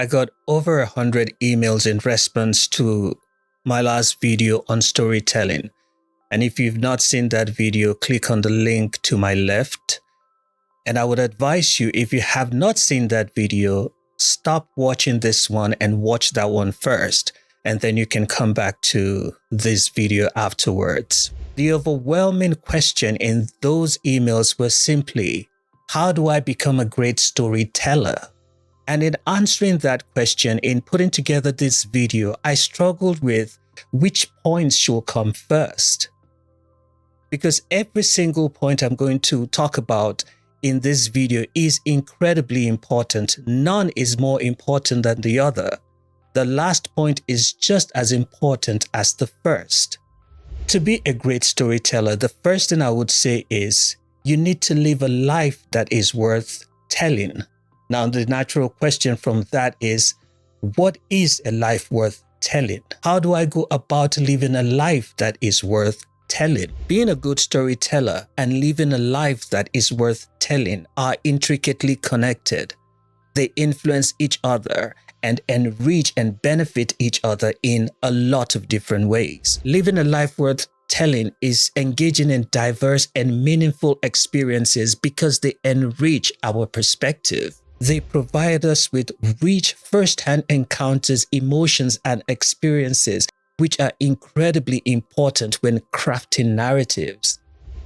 I got over 100 emails in response to my last video on storytelling. And if you've not seen that video, click on the link to my left. And I would advise you, if you have not seen that video, stop watching this one and watch that one first. And then you can come back to this video afterwards. The overwhelming question in those emails was simply, how do I become a great storyteller? And in answering that question, in putting together this video, I struggled with which points should come first. Because every single point I'm going to talk about in this video is incredibly important. None is more important than the other. The last point is just as important as the first. To be a great storyteller, the first thing I would say is you need to live a life that is worth telling. Now, the natural question from that is, what is a life worth telling? How do I go about living a life that is worth telling? Being a good storyteller and living a life that is worth telling are intricately connected. They influence each other and enrich and benefit each other in a lot of different ways. Living a life worth telling is engaging in diverse and meaningful experiences because they enrich our perspective. They provide us with rich first-hand encounters, emotions, and experiences, which are incredibly important when crafting narratives.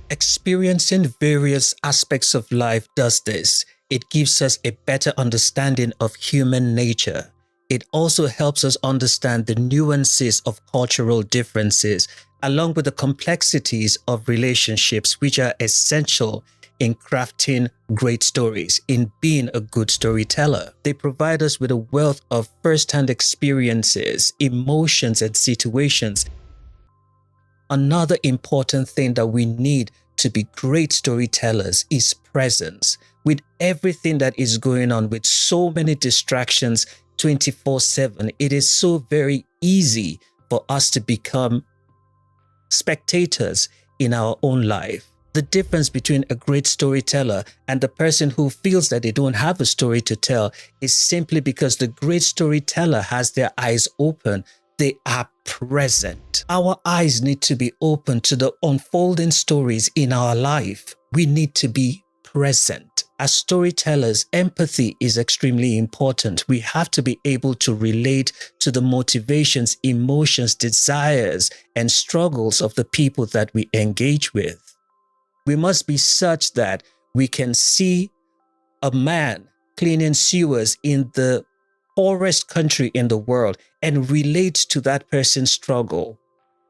Experiencing various aspects of life does this. It gives us a better understanding of human nature. It also helps us understand the nuances of cultural differences, along with the complexities of relationships, which are essential in crafting great stories, in being a good storyteller. They provide us with a wealth of first-hand experiences, emotions, and situations. Another important thing that we need to be great storytellers is presence. With everything that is going on, with so many distractions 24/7, it is so very easy for us to become spectators in our own life. The difference between a great storyteller and the person who feels that they don't have a story to tell is simply because the great storyteller has their eyes open. They are present. Our eyes need to be open to the unfolding stories in our life. We need to be present. As storytellers, empathy is extremely important. We have to be able to relate to the motivations, emotions, desires, and struggles of the people that we engage with. We must be such that we can see a man cleaning sewers in the poorest country in the world and relate to that person's struggle.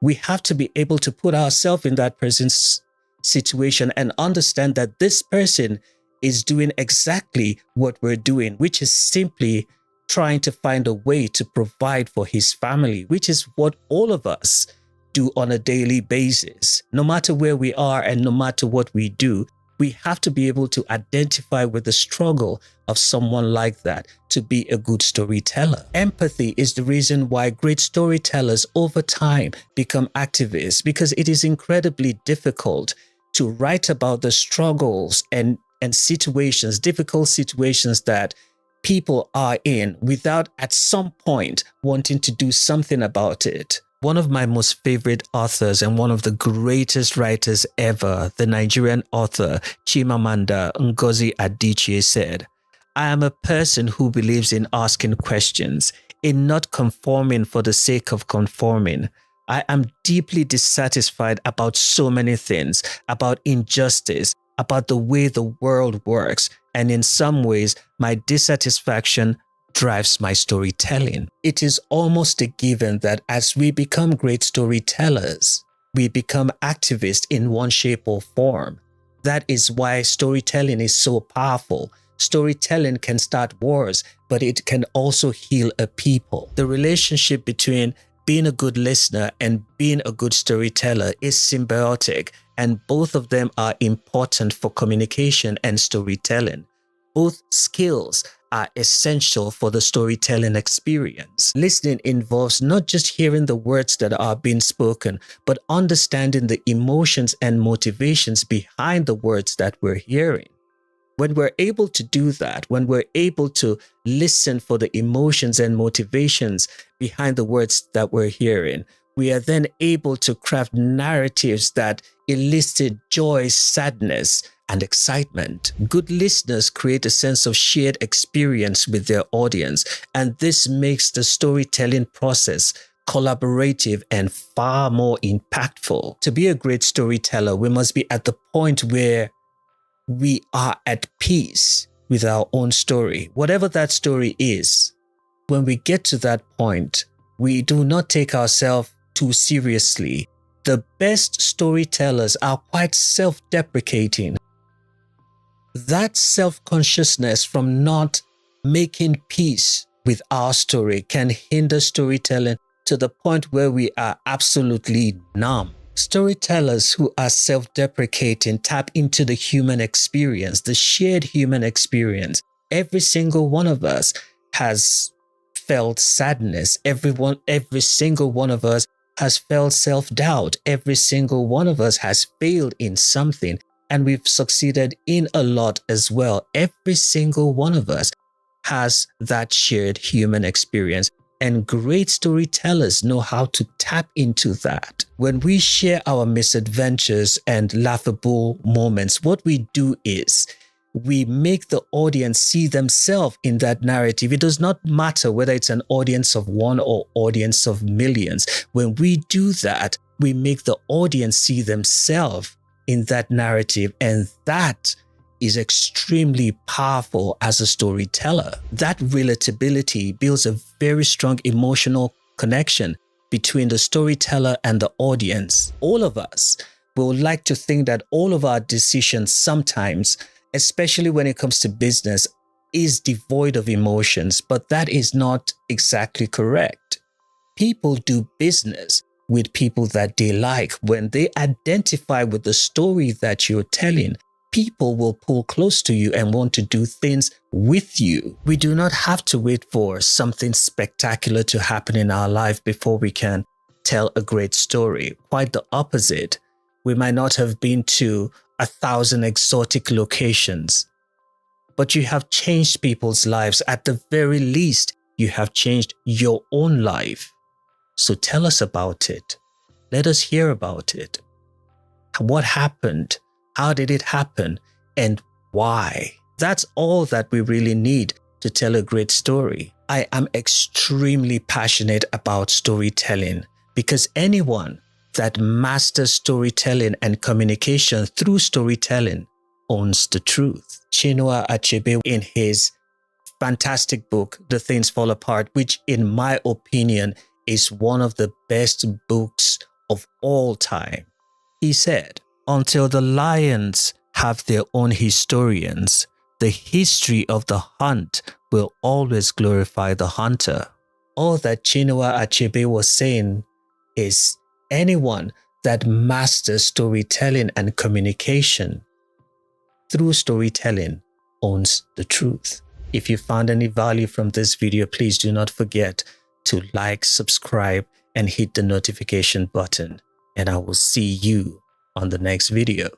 We have to be able to put ourselves in that person's situation and understand that this person is doing exactly what we're doing, which is simply trying to find a way to provide for his family, which is what all of us do on a daily basis. No matter where we are and no matter what we do, we have to be able to identify with the struggle of someone like that to be a good storyteller. Empathy is the reason why great storytellers over time become activists, because it is incredibly difficult to write about the struggles and situations, difficult situations that people are in without at some point wanting to do something about it. One of my most favorite authors and one of the greatest writers ever, the Nigerian author Chimamanda Ngozi Adichie said, "I am a person who believes in asking questions, in not conforming for the sake of conforming. I am deeply dissatisfied about so many things, about injustice, about the way the world works, and in some ways, my dissatisfaction drives my storytelling." It is almost a given that as we become great storytellers, we become activists in one shape or form. That is why storytelling is so powerful. Storytelling can start wars, but it can also heal a people. The relationship between being a good listener and being a good storyteller is symbiotic, and both of them are important for communication and storytelling. Both skills are essential for the storytelling experience. Listening involves not just hearing the words that are being spoken, but understanding the emotions and motivations behind the words that we're hearing. When we're able to do that, when we're able to listen for the emotions and motivations behind the words that we're hearing, we are then able to craft narratives that elicit joy, sadness, and excitement. Good listeners create a sense of shared experience with their audience, and this makes the storytelling process collaborative and far more impactful. To be a great storyteller, we must be at the point where we are at peace with our own story, whatever that story is. When we get to that point, we do not take ourselves too seriously. The best storytellers are quite self-deprecating. That self-consciousness from not making peace with our story can hinder storytelling to the point where we are absolutely numb. Storytellers who are self-deprecating tap into the human experience, the shared human experience. Every single one of us has felt sadness. Every single one of us has felt self-doubt. Every single one of us has failed in something, and we've succeeded in a lot as well. Every single one of us has that shared human experience. And great storytellers know how to tap into that. When we share our misadventures and laughable moments, what we do is we make the audience see themselves in that narrative. It does not matter whether it's an audience of one or audience of millions. When we do that, we make the audience see themselves in that narrative, and that is extremely powerful as a storyteller. That relatability builds a very strong emotional connection between the storyteller and the audience. All of us will like to think that all of our decisions sometimes, especially when it comes to business, is devoid of emotions, but that is not exactly correct. People do business with people that they like. When they identify with the story that you're telling, people will pull close to you and want to do things with you. We do not have to wait for something spectacular to happen in our life before we can tell a great story. Quite the opposite. We might not have been to 1,000 exotic locations, but you have changed people's lives. At the very least, you have changed your own life. So tell us about it. Let us hear about it. What happened? How did it happen? And why? That's all that we really need to tell a great story. I am extremely passionate about storytelling because anyone that masters storytelling and communication through storytelling owns the truth. Chinua Achebe, in his fantastic book, The Things Fall Apart, which in my opinion is one of the best books of all time, he said, "Until the lions have their own historians, the history of the hunt will always glorify the hunter." All that Chinua Achebe was saying is anyone that masters storytelling and communication through storytelling owns the truth. If you found any value from this video, please do not forget to like, subscribe, and hit the notification button. And I will see you on the next video.